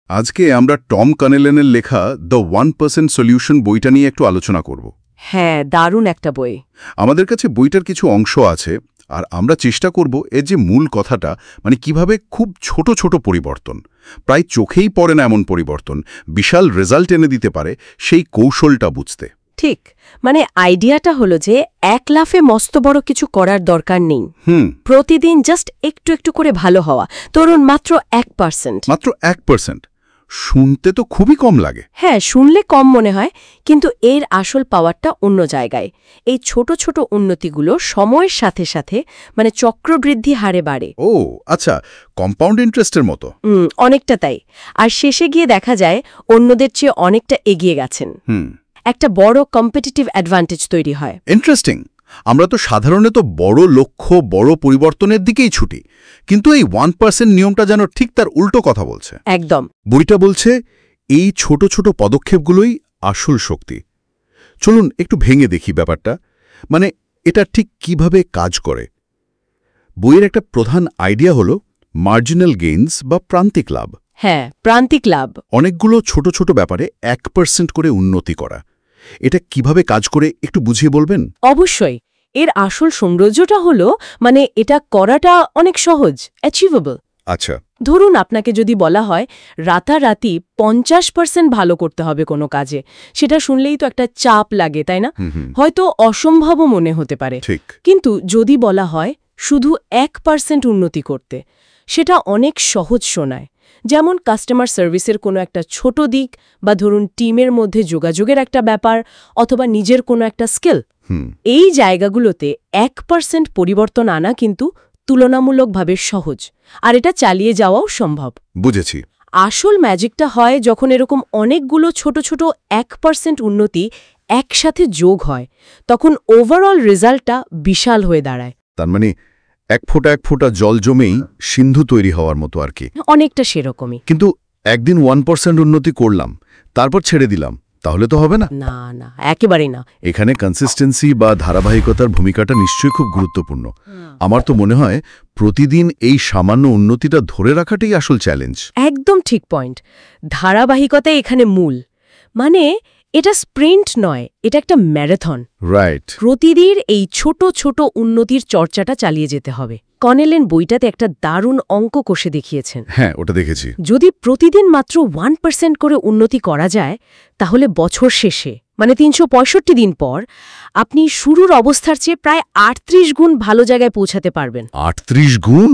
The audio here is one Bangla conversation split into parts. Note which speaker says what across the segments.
Speaker 1: আজকে আমরা টম কানেলেনের লেখা দ্য 1% সলিউশন বইটা নিয়ে একটু আলোচনা করব।
Speaker 2: হ্যাঁ, দারুণ একটা বই।
Speaker 1: আমাদের কাছে বইটার কিছু অংশ আছে, আর আমরা চেষ্টা করব এর যে মূল কথাটা, মানে কিভাবে খুব ছোট ছোট পরিবর্তন, প্রায় চোখেই পড়ে না এমন পরিবর্তন বিশাল রেজাল্ট এনে দিতে পারে, সেই কৌশলটা বুঝতে।
Speaker 2: ঠিক, মানে আইডিয়াটা হলো যে এক লাফে মস্ত বড় কিছু করার দরকার নেই। প্রতিদিন জাস্ট একটু একটু করে ভালো হওয়া, ধরুন মাত্র 1%।
Speaker 1: মাত্র 1%? শুনতে তো খুবই কম লাগে।
Speaker 2: হ্যাঁ, শুনলে কম মনে হয়, কিন্তু এর আসল পাওয়ারটা অন্য জায়গায়। এই ছোট ছোট উন্নতিগুলো সময়ের সাথে সাথে মানে চক্রবৃদ্ধি হারে বাড়ে।
Speaker 1: ও আচ্ছা, কম্পাউন্ড ইন্টারেস্টের মতো।
Speaker 2: অনেকটা তাই। আর শেষে গিয়ে দেখা যায় অন্যদের চেয়ে অনেকটা এগিয়ে গেছেন। একটা বড় কম্পিটিটিভ অ্যাডভান্টেজ তৈরি হয়।
Speaker 1: ইন্টারেস্টিং। আমরা তো সাধারণত বড় লক্ষ্য, বড় পরিবর্তনের দিকেই ছুটি, কিন্তু এই 1% নিয়মটা যেন ঠিক তার উল্টো কথা বলছে।
Speaker 2: একদম।
Speaker 1: বইটা বলছে এই ছোট ছোট পদক্ষেপগুলোই আসল শক্তি। চলুন একটু ভেঙে দেখি ব্যাপারটা, মানে এটা ঠিক কিভাবে কাজ করে। বইয়ের একটা প্রধান আইডিয়া হলো মার্জিনাল গেইনস বা প্রান্তিক লাভ।
Speaker 2: হ্যাঁ, প্রান্তিক লাভ।
Speaker 1: অনেকগুলো ছোট ছোট ব্যাপারে 1% করে উন্নতি করা। এটা কিভাবে কাজ করে একটু বুঝিয়ে বলবেন?
Speaker 2: অবশ্যই। এর আসল সৌন্দর্যটা হলো মানে এটা করাটা অনেক সহজ, অ্যাচিভেবল।
Speaker 1: আচ্ছা।
Speaker 2: ধরুন আপনাকে যদি বলা হয় রাতারাতি 50% ভালো করতে হবে কোনো কাজে, সেটা শুনলেই তো একটা চাপ লাগে, তাই না? হয়তো অসম্ভবও মনে হতে পারে।
Speaker 1: ঠিক।
Speaker 2: কিন্তু যদি বলা হয় শুধু 1% উন্নতি করতে, সেটা অনেক সহজ শোনায়। যেমন কাস্টমার সার্ভিসের কোনো একটা ছোট দিক, বা ধরুন টিমের মধ্যে যোগাযোগের একটা ব্যাপার, অথবা নিজের কোনো একটা স্কিল। এই জায়গাগুলোতে 1% পরিবর্তন আনা কিন্তু তুলনামূলকভাবে সহজ, আর এটা চালিয়ে যাওয়াও সম্ভব।
Speaker 1: বুঝেছি।
Speaker 2: আসল ম্যাজিকটা হয় যখন এরকম অনেকগুলো ছোট ছোট 1% উন্নতি একসাথে যোগ হয়, তখন ওভারঅল রেজাল্টটা বিশাল হয়ে দাঁড়ায়।
Speaker 1: তার মানে এক ফোঁটা জল জমেই সিন্ধু তৈরি হওয়ার মতো আর কি।
Speaker 2: অনেকটা সেরকমই।
Speaker 1: কিন্তু একদিন 1% উন্নতি করলাম, তারপর ছেড়ে দিলাম, তাহলে তো হবে না।
Speaker 2: না না, একেবারেই না।
Speaker 1: এখানে কনসিস্টেন্সি বা ধারাবাহিকতার ভূমিকাটা নিশ্চয়ই খুব গুরুত্বপূর্ণ। আমার তো মনে হয় প্রতিদিন এই সামান্য উন্নতিটা ধরে রাখাটাই আসল চ্যালেঞ্জ।
Speaker 2: একদম ঠিক পয়েন্ট। ধারাবাহিকতা এখানে মূল। মানে এটা স্প্রিন্ট নয়, এটা একটা ম্যারাথন।
Speaker 1: রাইট।
Speaker 2: প্রতিদিন এই ছোট ছোট উন্নতির চর্চাটা চালিয়ে যেতে হবে। কনেলেন বইটাতে একটা দারুণ অঙ্ক কষে দেখিয়েছেন।
Speaker 1: হ্যাঁ, ওটা দেখেছি।
Speaker 2: যদি প্রতিদিন মাত্র 1% করে উন্নতি করা যায়, তাহলে বছর শেষে মানে 365 দিন পর আপনি শুরুর অবস্থার চেয়ে প্রায় 38 গুণ ভালো জায়গায় পৌঁছাতে পারবেন।
Speaker 1: 38 গুণ?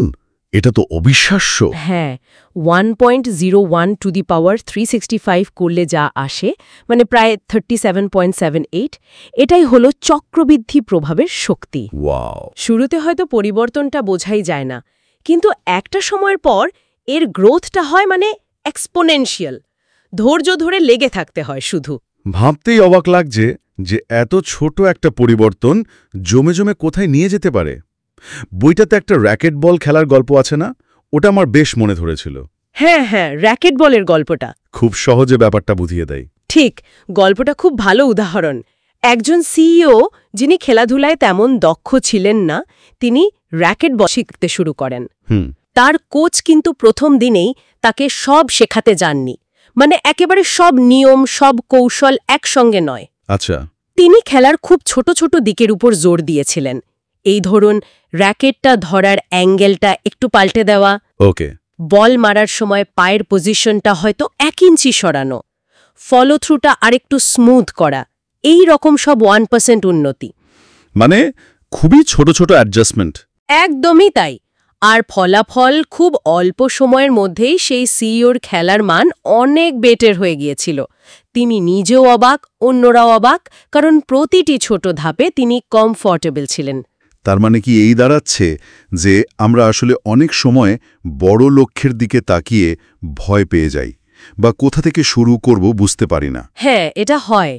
Speaker 1: এটা তো অবিশ্বাস্য।
Speaker 2: হ্যাঁ, 1.01 টু দি পাওয়ার 365 করলে যা আসে, মানে প্রায় 37.78, এটাই হলো চক্রবৃদ্ধি প্রভাবের শক্তি।
Speaker 1: ওয়াও।
Speaker 2: শুরুতে হয়তো পরিবর্তনটা বোঝাই যায় না, কিন্তু একটা সময়ের পর এর গ্রোথটা হয় মানে এক্সপোনেনশিয়াল। ধৈর্য ধরে লেগে থাকতে হয় শুধু।
Speaker 1: ভাবতেই অবাক লাগছে যে এত ছোট একটা পরিবর্তন জমে জমে কোথায় নিয়ে যেতে পারে। বইটাতে একটা র্যাকেট বল খেলার গল্প আছে না? ওটা আমার বেশ মনে ধরেছিল।
Speaker 2: হ্যাঁ হ্যাঁ, র্যাকেট বলের গল্পটা
Speaker 1: খুব সহজে ব্যাপারটা বুঝিয়ে দেয়।
Speaker 2: ঠিক, গল্পটা খুব ভালো উদাহরণ। একজন সিইও যিনি খেলাধুলায় তেমন দক্ষ ছিলেন না, তিনি র্যাকেট বল শিখতে শুরু করেন। তার কোচ কিন্তু প্রথম দিনেই তাকে সব শেখাতে যাননি, মানে একেবারে সব নিয়ম, সব কৌশল একসঙ্গে নয়।
Speaker 1: আচ্ছা।
Speaker 2: তিনি খেলার খুব ছোট ছোট দিকের উপর জোর দিয়েছিলেন। এই ধরুন, র্যাকেটটা ধরার অ্যাঙ্গেলটা একটু পাল্টে দেওয়া,
Speaker 1: ওকে,
Speaker 2: বল মারার সময় পায়ের পজিশনটা হয়তো 1 ইঞ্চি সরানো, ফলো থ্রুটা আরেকটু স্মুথ করা, এই রকম সব 1% উন্নতি।
Speaker 1: মানে খুবই ছোট ছোট অ্যাডজাস্টমেন্ট।
Speaker 2: একদমই তাই। আর ফলাফল খুব অল্প সময়ের মধ্যেই সেই সিইওর খেলার মান অনেক বেটার হয়ে গিয়েছিল। তিনি নিজেও অবাক, অন্যরাও অবাক, কারণ প্রতিটি ছোট ধাপে তিনি কমফর্টেবল ছিলেন।
Speaker 1: তার মানে কি এই দাঁড়াচ্ছে যে আমরা আসলে অনেক সময় বড় লক্ষ্যের দিকে তাকিয়ে ভয় পেয়ে যাই, বা কোথা থেকে শুরু করব বুঝতে পারি না।
Speaker 2: হ্যাঁ, এটা হয়।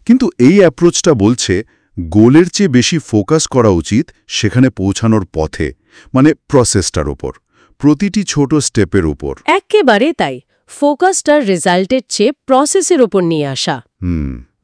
Speaker 1: কিন্তু এই অ্যাপ্রোচটা বলছে গোলের চেয়ে বেশি ফোকাস করা উচিত সেখানে পৌঁছানোর পথে, মানে প্রসেসটার উপর, প্রতিটি ছোট স্টেপের উপর।
Speaker 2: একেবারে তাই। ফোকাসটার রেজাল্টের চেয়ে প্রসেসের ওপর নিয়ে আসা।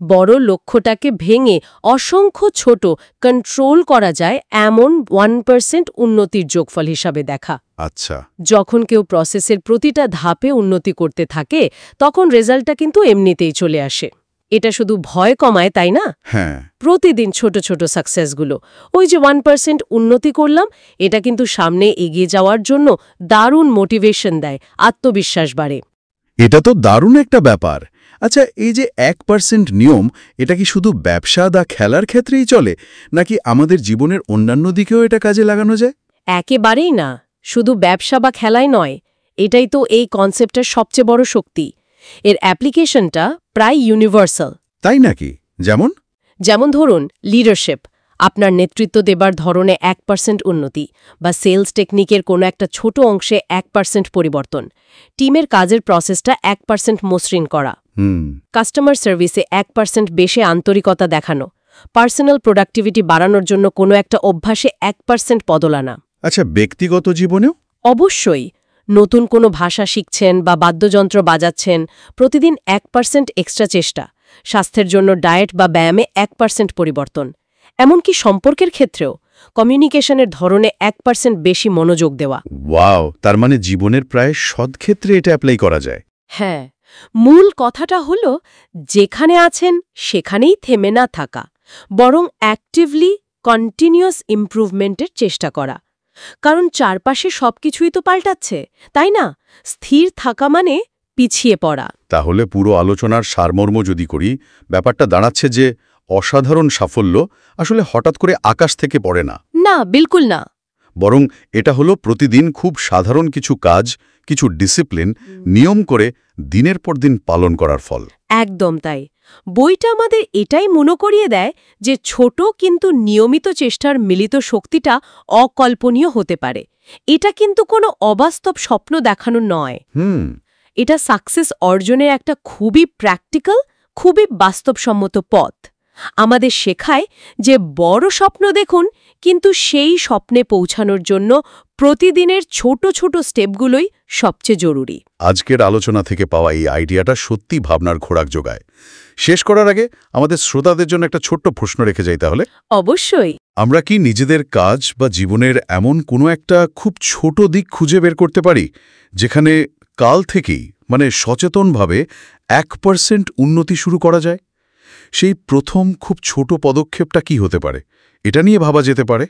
Speaker 2: বড় লক্ষ্যটাকে ভেঙে অসংখ্য ছোট কন্ট্রোল করা যায় এমন 1% উন্নতির যোগফল হিসাবে দেখা।
Speaker 1: আচ্ছা।
Speaker 2: যখন কেউ প্রসেসের প্রতিটা ধাপে উন্নতি করতে থাকে তখন রেজাল্টটা কিন্তু এমনিতেই চলে আসে। এটা শুধু ভয় কমায় তাই না?
Speaker 1: হ্যাঁ।
Speaker 2: প্রতিদিন ছোট ছোট সাকসেসগুলো, ওই যে 1% উন্নতি করলাম, এটা কিন্তু সামনে এগিয়ে যাওয়ার জন্য দারুণ মোটিভেশন দেয়, আত্মবিশ্বাস বাড়ে।
Speaker 1: এটা তো দারুণ একটা ব্যাপার। আচ্ছা, এই যে 1% নিয়ম, এটা কি শুধু ব্যবসা বা খেলার ক্ষেত্রেই চলে, নাকি আমাদের জীবনের অন্যান্য দিকেও এটা কাজে লাগানো যায়?
Speaker 2: একেবারেই না, শুধু ব্যবসা বা খেলায় নয়। এটাই তো এই কনসেপ্টের সবচেয়ে বড় শক্তি। এর অ্যাপ্লিকেশনটা প্রায় ইউনিভার্সাল।
Speaker 1: তাই নাকি? যেমন
Speaker 2: ধরুন লিডারশিপ, আপনার নেতৃত্ব দেবার ধরনে 1% উন্নতি, বা সেলস টেকনিকের কোনো একটা ছোট অংশে 1% পরিবর্তন, টিমের কাজের প্রসেসটা 1% মসৃণ করা, কাস্টমার সার্ভিসে 1% বেশি আন্তরিকতা দেখানো, পার্সোনাল প্রোডাক্টিভিটি বাড়ানোর জন্য কোনো একটা অভ্যাসে 1% বদল আনা।
Speaker 1: আচ্ছা, ব্যক্তিগত জীবনেও?
Speaker 2: অবশ্যই। নতুন কোনো ভাষা শিখছেন বা বাদ্যযন্ত্র বাজাচ্ছেন, প্রতিদিন 1% এক্সট্রা চেষ্টা। স্বাস্থ্যের জন্য ডায়েট বা ব্যায়ামে 1% পরিবর্তন। এমনকি সম্পর্কের ক্ষেত্রেও কমিউনিকেশনের ধরনে 1% বেশি মনোযোগ দেওয়া।
Speaker 1: ওয়াও, তার মানে জীবনের প্রায় সব ক্ষেত্রে এটা অ্যাপ্লাই করা যায়।
Speaker 2: হ্যাঁ, মূল কথাটা হলো যেখানে আছেন সেখানেই থেমে না থাকা, বরং অ্যাক্টিভলি কন্টিনিউয়াস ইমপ্রুভমেন্টের চেষ্টা করা। কারণ চারপাশে সবকিছুই তো পাল্টাচ্ছে, তাই না? স্থির থাকা মানে পিছিয়ে পড়া।
Speaker 1: তাহলে পুরো আলোচনার সারমর্ম যদি করি, ব্যাপারটা দাঁড়াচ্ছে যে অসাধারণ সাফল্য আসলে হঠাৎ করে আকাশ থেকে পড়ে না।
Speaker 2: না, বিলকুল না।
Speaker 1: বরং এটা হলো প্রতিদিন খুব সাধারণ কিছু কাজ, কিছু ডিসিপ্লিন নিয়ম করে দিনের পর দিন পালন করার ফল।
Speaker 2: একদম তাই। বইটা আমাদের এটাই মনে করিয়ে দেয় যে ছোট কিন্তু নিয়মিত চেষ্টার মিলিত শক্তিটা অকল্পনীয় হতে পারে। এটা কিন্তু কোনো অবাস্তব স্বপ্ন দেখানো নয়। এটা সাকসেস অর্জনের একটা খুবই প্র্যাকটিক্যাল, খুবই বাস্তবসম্মত পথ। আমাদের শেখায় যে বড় স্বপ্ন দেখুন, কিন্তু সেই স্বপ্নে পৌঁছানোর জন্য প্রতিদিনের ছোট ছোট স্টেপগুলোই সবচেয়ে জরুরি।
Speaker 1: আজকের আলোচনা থেকে পাওয়া এই আইডিয়াটা সত্যি ভাবনার খোরাক যোগায়। শেষ করার আগে আমাদের শ্রোতাদের জন্য একটা ছোট্ট প্রশ্ন রেখে যাই তাহলে।
Speaker 2: অবশ্যই।
Speaker 1: আমরা কি নিজেদের কাজ বা জীবনের এমন কোনো একটা খুব ছোট দিক খুঁজে বের করতে পারি যেখানে কাল থেকেই, মানে সচেতনভাবে 1% উন্নতি শুরু করা যায়? সেই প্রথম খুব ছোট পদক্ষেপটা কি হতে পারে? এটা নিয়ে ভাবা যেতে পারে।